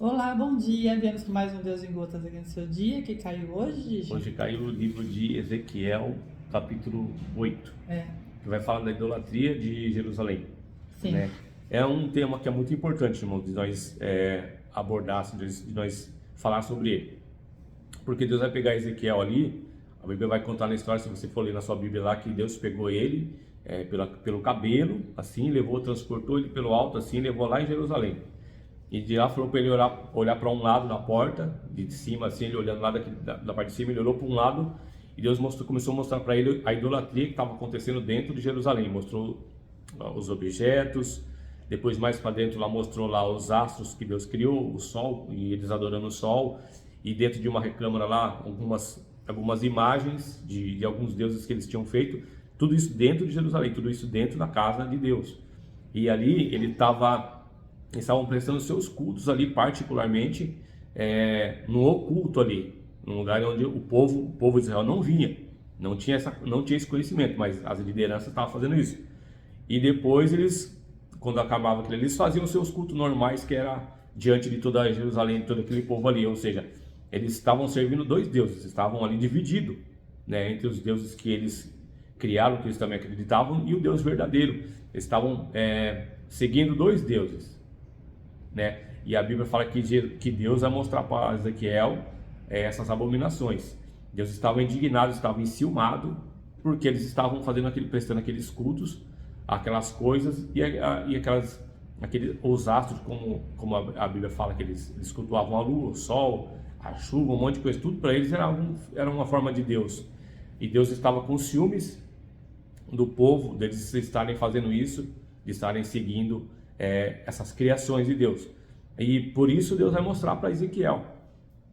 Olá, bom dia. Viemos com mais um Deus em Gotas aqui no seu dia. Que caiu hoje, Gigi? Hoje caiu o livro de Ezequiel, capítulo 8, É, que vai falar da idolatria de Jerusalém, sim. né? É um tema que é muito importante, irmão, de nós abordarmos, de nós falar sobre ele. Porque Deus vai pegar Ezequiel ali, a Bíblia vai contar na história, se você for ler na sua Bíblia lá, que Deus pegou ele pelo cabelo, assim, levou, transportou ele pelo alto, assim, levou lá em Jerusalém. E de lá falou para ele olhar para um lado na porta, de cima assim, ele olhando lá da parte de cima, ele olhou para um lado e Deus começou a mostrar para ele a idolatria que estava acontecendo dentro de Jerusalém. Mostrou os objetos, depois mais para dentro lá mostrou lá os astros que Deus criou, o sol, e eles adorando o sol, e dentro de uma recâmara lá algumas imagens de alguns deuses que eles tinham feito, tudo isso dentro de Jerusalém, tudo isso dentro da casa de Deus. E ali eles estavam prestando seus cultos ali, particularmente no oculto ali, num lugar onde o povo de Israel não vinha, não tinha esse conhecimento, mas as lideranças estavam fazendo isso. E depois quando acabava aquilo, eles faziam seus cultos normais, que era diante de toda Jerusalém, de todo aquele povo ali, ou seja, eles estavam servindo dois deuses, estavam ali divididos, né, entre os deuses que eles criaram, que eles também acreditavam, e o Deus verdadeiro. Eles estavam seguindo dois deuses, né? E a Bíblia fala que Deus vai mostrar para Ezequiel essas abominações. Deus estava indignado, estava enciumado, porque eles estavam prestando aqueles cultos, aquelas coisas os astros, como a Bíblia fala, que eles cultuavam a lua, o sol, a chuva, um monte de coisa, tudo para eles era uma forma de Deus. E Deus estava com ciúmes do povo, deles estarem fazendo isso, de estarem seguindo essas criações de Deus. E por isso Deus vai mostrar para Ezequiel,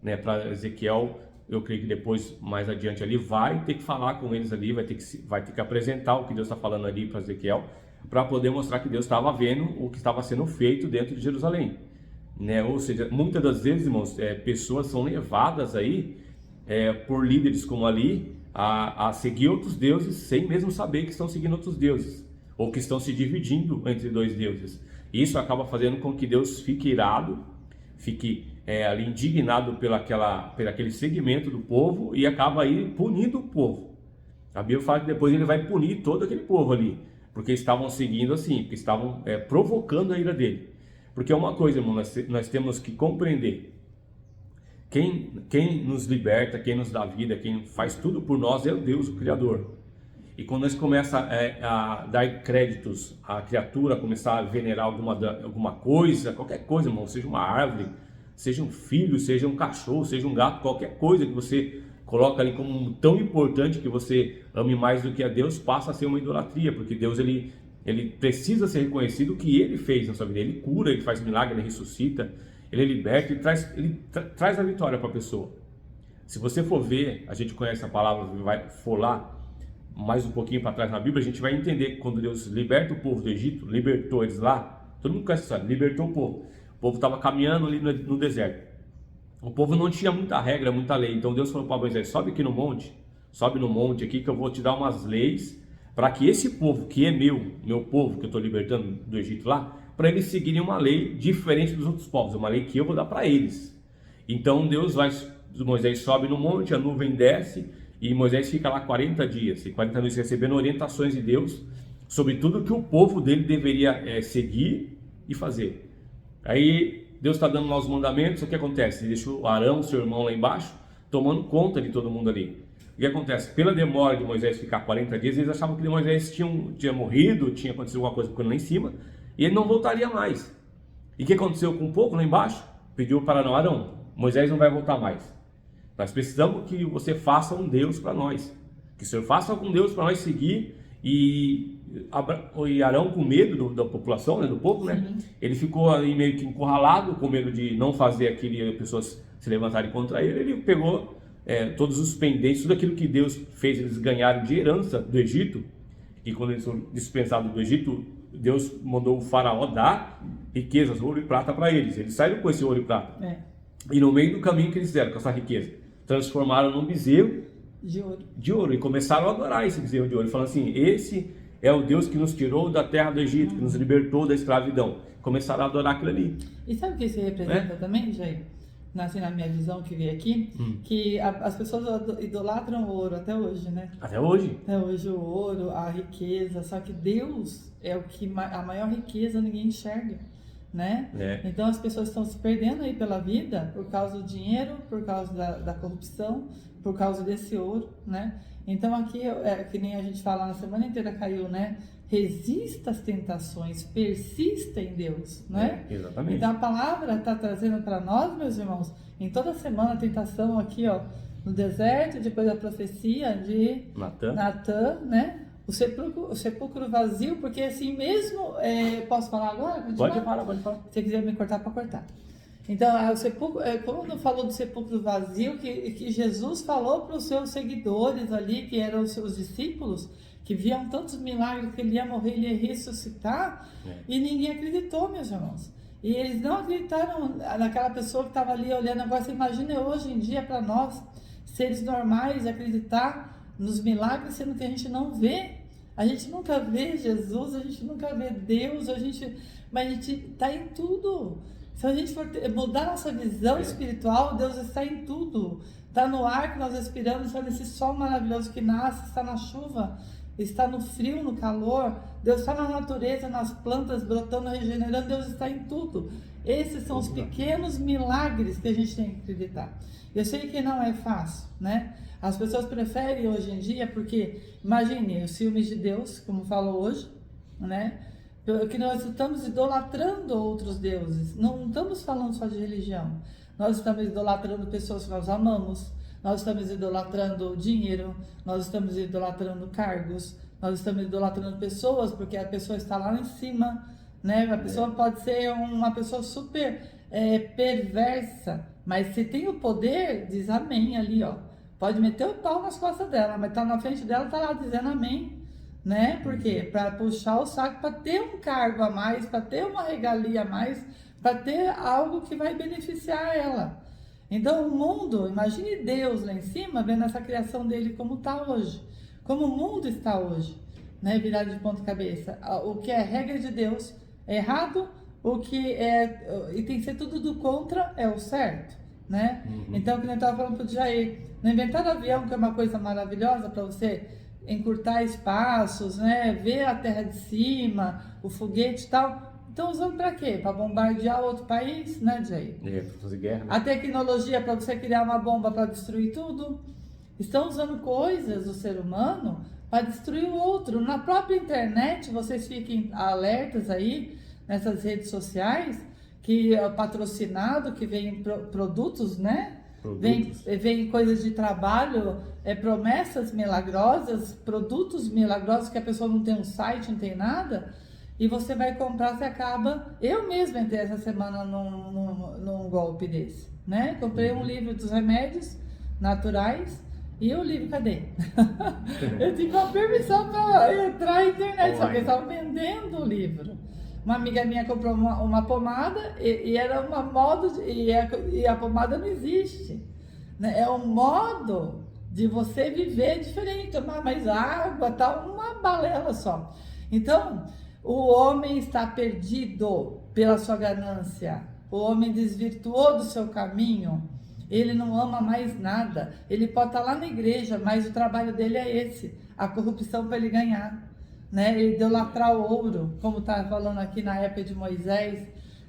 né? Para Ezequiel, eu creio que depois, mais adiante ali, vai ter que falar com eles ali, vai ter que apresentar o que Deus está falando ali para Ezequiel, para poder mostrar que Deus estava vendo o que estava sendo feito dentro de Jerusalém, né? Ou seja, muitas das vezes, irmãos, pessoas são levadas aí por líderes como ali a seguir outros deuses sem mesmo saber que estão seguindo outros deuses, ou que estão se dividindo entre dois deuses. Isso acaba fazendo com que Deus fique irado, fique ali indignado pelo aquele segmento do povo, e acaba aí punindo o povo. A Bíblia fala que depois ele vai punir todo aquele povo ali, porque estavam seguindo assim, porque estavam provocando a ira dele. Porque é uma coisa, irmão, nós temos que compreender: quem nos liberta, quem nos dá vida, quem faz tudo por nós é o Deus, o Criador. E quando nós começamos a dar créditos à criatura, começar a venerar alguma coisa, qualquer coisa, irmão, seja uma árvore, seja um filho, seja um cachorro, seja um gato, qualquer coisa que você coloca ali como tão importante, que você ame mais do que a Deus, passa a ser uma idolatria, porque Deus ele precisa ser reconhecido o que ele fez na sua vida. Ele cura, ele faz milagre, ele ressuscita, ele liberta, ele traz a vitória para a pessoa. Se você for ver, a gente conhece a palavra, for lá mais um pouquinho para trás na Bíblia, a gente vai entender que quando Deus liberta o povo do Egito, libertou eles lá, todo mundo conhece essa história, libertou o povo estava caminhando ali no deserto, o povo não tinha muita regra, muita lei, então Deus falou para Moisés: sobe no monte aqui, que eu vou te dar umas leis, para que esse povo, que é meu povo, que eu estou libertando do Egito lá, para eles seguirem uma lei diferente dos outros povos, uma lei que eu vou dar para eles. Então Moisés sobe no monte, a nuvem desce, e Moisés fica lá 40 dias, e 40 dias recebendo orientações de Deus sobre tudo que o povo dele deveria seguir e fazer. Aí Deus está dando lá os mandamentos. O que acontece? Ele deixa o Arão, seu irmão, lá embaixo, tomando conta de todo mundo ali. O que acontece? Pela demora de Moisés ficar 40 dias, eles achavam que Moisés tinha morrido, tinha acontecido alguma coisa com ele lá em cima, e ele não voltaria mais. E o que aconteceu com o povo lá embaixo? Pediu para Arão: Moisés não vai voltar mais. Nós precisamos que você faça um Deus para nós, que o Senhor faça algum Deus para nós seguir. E Arão, com medo da população, né, do povo, né? Ele ficou aí meio que encurralado, com medo de não fazer as pessoas se levantarem contra ele. Ele pegou todos os pendentes, tudo aquilo que Deus fez eles ganharem de herança do Egito, e quando eles foram dispensados do Egito, Deus mandou o faraó dar riquezas, ouro e prata para eles. Eles saíram com esse ouro e prata. E no meio do caminho que eles fizeram com essa riqueza, transformaram num bezerro de ouro, e começaram a adorar esse bezerro de ouro, falando assim: esse é o Deus que nos tirou da terra do Egito, que nos libertou da escravidão. Começaram a adorar aquilo ali. E sabe o que isso representa também, Jair? Assim, na minha visão que veio aqui, que as pessoas idolatram o ouro até hoje, né? Até hoje. Até hoje o ouro, a riqueza, só que Deus é o que a maior riqueza ninguém enxerga, né? Então as pessoas estão se perdendo aí pela vida por causa do dinheiro, por causa da corrupção, por causa desse ouro, né? Então aqui, que nem a gente fala na semana inteira caiu, né? Resista às tentações, persista em Deus, né? Exatamente. Então a palavra está trazendo para nós, meus irmãos, em toda semana a tentação aqui, ó, no deserto, depois a profecia de Natã, né? O sepulcro vazio, porque assim mesmo, posso falar agora? Pode falar. Se você quiser me cortar, para cortar. Então, o sepulcro, quando falou do sepulcro vazio, que Jesus falou para os seus seguidores ali, que eram os seus discípulos, que viam tantos milagres, que ele ia morrer, ele ia ressuscitar, e ninguém acreditou, meus irmãos. E eles não acreditaram naquela pessoa que estava ali olhando. Agora, você imagina hoje em dia para nós, seres normais, acreditar nos milagres, sendo que a gente não vê. A gente nunca vê Jesus, a gente nunca vê Deus, mas a gente está em tudo. Se a gente for mudar nossa visão espiritual, Deus está em tudo. Está no ar que nós respiramos, está nesse sol maravilhoso que nasce, está na chuva, está no frio, no calor. Deus está na natureza, nas plantas brotando, regenerando. Deus está em tudo. Esses são os pequenos milagres que a gente tem que acreditar. Eu sei que não é fácil, né? As pessoas preferem hoje em dia, porque, imagine, os ciúmes de Deus, como falou hoje, né? Que nós estamos idolatrando outros deuses. Não estamos falando só de religião. Nós estamos idolatrando pessoas que nós amamos. Nós estamos idolatrando dinheiro. Nós estamos idolatrando cargos. Nós estamos idolatrando pessoas, porque a pessoa está lá em cima, né? A pessoa pode ser uma pessoa super perversa, mas se tem o poder, diz amém ali, ó. Pode meter o pau nas costas dela, mas tá na frente dela, tá lá dizendo amém. Né? Por quê? Para puxar o saco, para ter um cargo a mais, para ter uma regalia a mais, para ter algo que vai beneficiar ela. Então o mundo, imagine Deus lá em cima, vendo essa criação dele como está hoje, como o mundo está hoje, né? Virado de ponta cabeça. O que é regra de Deus é errado, o que e tem que ser tudo do contra é o certo, né? Então, que eu estava falando para o Jair, não inventaram avião, que é uma coisa maravilhosa para você encurtar espaços, né? Ver a terra de cima, o foguete e tal. Estão usando para quê? Para bombardear outro país, né, Jair? Para fazer guerra. Né? A tecnologia para você criar uma bomba para destruir tudo. Estão usando coisas do ser humano para destruir o outro. Na própria internet, vocês fiquem alertas aí, nessas redes sociais, que é patrocinado, que vem produtos, né? Vem coisas de trabalho, promessas milagrosas, produtos milagrosos que a pessoa não tem um site, não tem nada, e você vai comprar, você acaba... Eu mesma entrei essa semana num golpe desse, né? Comprei um livro dos remédios naturais, e o livro, cadê? Eu tive uma permissão para entrar na internet, só que eles estavam vendendo o livro. Uma amiga minha comprou uma pomada e era uma modo, e a pomada não existe, né? É um modo de você viver diferente, tomar mais água, tal, uma balela só. Então, o homem está perdido pela sua ganância, o homem desvirtuou do seu caminho, ele não ama mais nada, ele pode estar lá na igreja, mas o trabalho dele é esse, a corrupção para ele ganhar. Né, idolatrar o ouro, como está falando aqui na época de Moisés,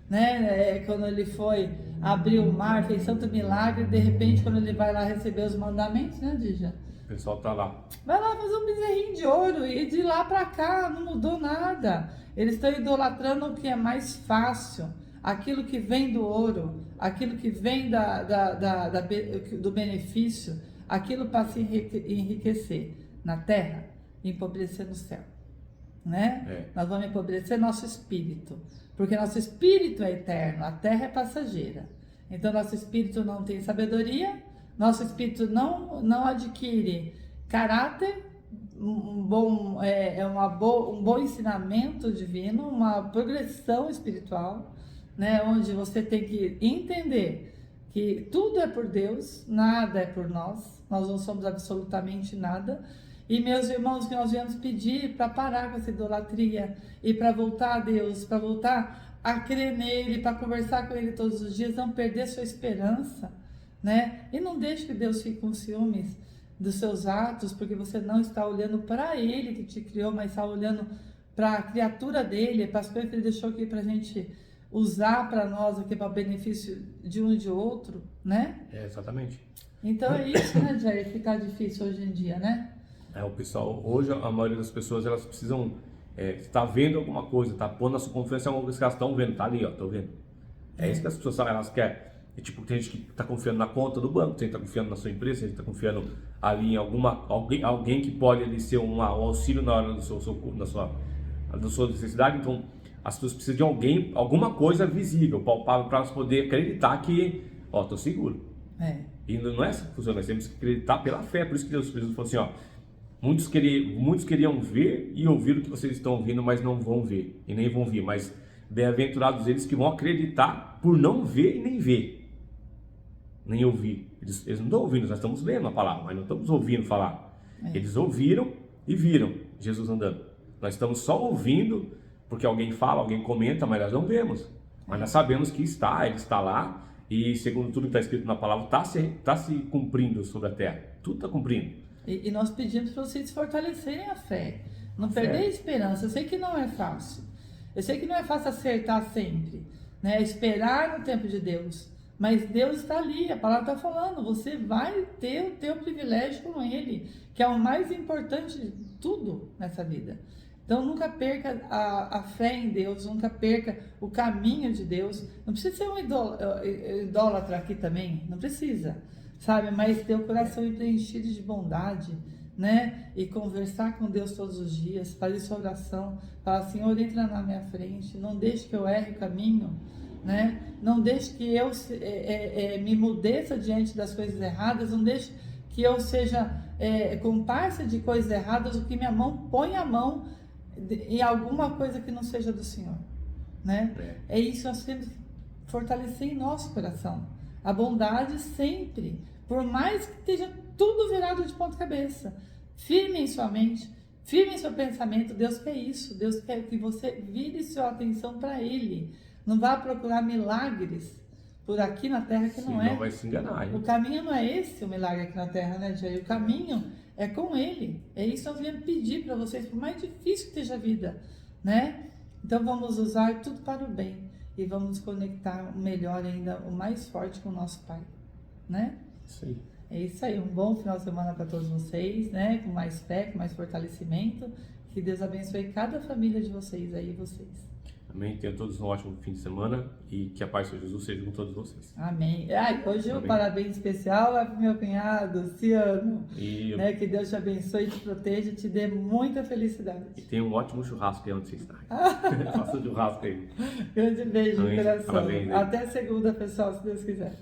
né, quando ele foi abrir o mar, fez santo milagre, de repente quando ele vai lá receber os mandamentos, né, Dija? O pessoal tá lá. Vai lá fazer um bezerrinho de ouro e de lá para cá não mudou nada. Eles estão idolatrando o que é mais fácil, aquilo que vem do ouro, aquilo que vem do benefício, aquilo para se enriquecer na terra e empobrecer no céu. Né? Nós vamos empobrecer nosso espírito, porque nosso espírito é eterno, a terra é passageira. Então nosso espírito não tem sabedoria, nosso espírito não adquire caráter, um bom ensinamento divino, uma progressão espiritual, né? Onde você tem que entender que tudo é por Deus, nada é por nós não somos absolutamente nada. E meus irmãos, que nós viemos pedir para parar com essa idolatria e para voltar a Deus, para voltar a crer nele, para conversar com ele todos os dias, não perder sua esperança, né? E não deixe que Deus fique com ciúmes dos seus atos, porque você não está olhando para ele que te criou, mas está olhando para a criatura dele, para as coisas que ele deixou aqui para a gente usar para nós aqui, para o benefício de um e de outro, né? Exatamente. Então é isso, né, Jair? Ficar difícil hoje em dia, né? O pessoal, hoje a maioria das pessoas, elas precisam estar vendo alguma coisa, tá pondo a sua confiança em alguma coisa que elas estão vendo, tá ali, ó, tô vendo. É isso que as pessoas elas querem. Tipo, tem gente que está confiando na conta do banco, tem gente que está confiando na sua empresa, tem gente que está confiando ali em alguém que pode ali ser um auxílio na hora da sua necessidade. Então, as pessoas precisam de alguém, alguma coisa visível, palpável, para elas poderem acreditar que, ó, tô seguro. E não é assim que funciona, nós temos que acreditar pela fé. Por isso que Deus falou assim, ó, muitos queriam ver e ouvir o que vocês estão ouvindo, mas não vão ver e nem vão vir. Mas bem-aventurados eles que vão acreditar por não ver e nem ver, nem ouvir. Eles não estão ouvindo, nós estamos lendo a palavra, mas não estamos ouvindo falar. Eles ouviram e viram Jesus andando. Nós estamos só ouvindo porque alguém fala, alguém comenta, mas nós não vemos. Mas nós sabemos que ele está lá. E segundo tudo que está escrito na palavra, está se cumprindo sobre a terra. Tudo está cumprindo. E nós pedimos para vocês fortalecerem a fé. Não perder a esperança. Eu sei que não é fácil. Eu sei que não é fácil acertar sempre, né? Esperar no tempo de Deus. Mas Deus está ali, a palavra está falando. Você vai ter o teu privilégio com Ele, que é o mais importante de tudo nessa vida. Então nunca perca a fé em Deus, nunca perca o caminho de Deus. Não precisa ser um idólatra aqui também, não precisa, sabe? Mas ter o coração preenchido de bondade, né? E conversar com Deus todos os dias, fazer sua oração, falar, Senhor, entra na minha frente, não deixe que eu erre o caminho, né? Não deixe que eu me emudeça diante das coisas erradas, não deixe que eu seja comparsa de coisas erradas, ou que minha mão ponha a mão em alguma coisa que não seja do Senhor, né? É isso que nós temos que fortalecer em nosso coração. A bondade sempre, por mais que esteja tudo virado de ponta cabeça, firme em sua mente, firme em seu pensamento. Deus quer isso. Deus quer que você vire sua atenção para Ele. Não vá procurar milagres por aqui na terra que não é. Não vai se enganar, hein? O caminho não é esse, o milagre aqui na terra, né, Jair? O caminho é com Ele. É isso que nós viemos pedir para vocês, por mais difícil que esteja a vida, né? Então vamos usar tudo para o bem e vamos nos conectar melhor ainda, o mais forte com o nosso Pai, né? Sim. É isso aí, um bom final de semana para todos vocês, né? Com mais fé, com mais fortalecimento. Que Deus abençoe cada família de vocês aí, vocês. Amém. Tenham todos um ótimo fim de semana e que a paz de Jesus seja com todos vocês. Amém. Hoje o parabéns especial vai para o meu cunhado, Ciano. Né? Que Deus te abençoe, te proteja, te dê muita felicidade. E tenha um ótimo churrasco aí onde você está. Faça um churrasco aí. Grande beijo no coração. Parabéns, né? Até segunda, pessoal, se Deus quiser.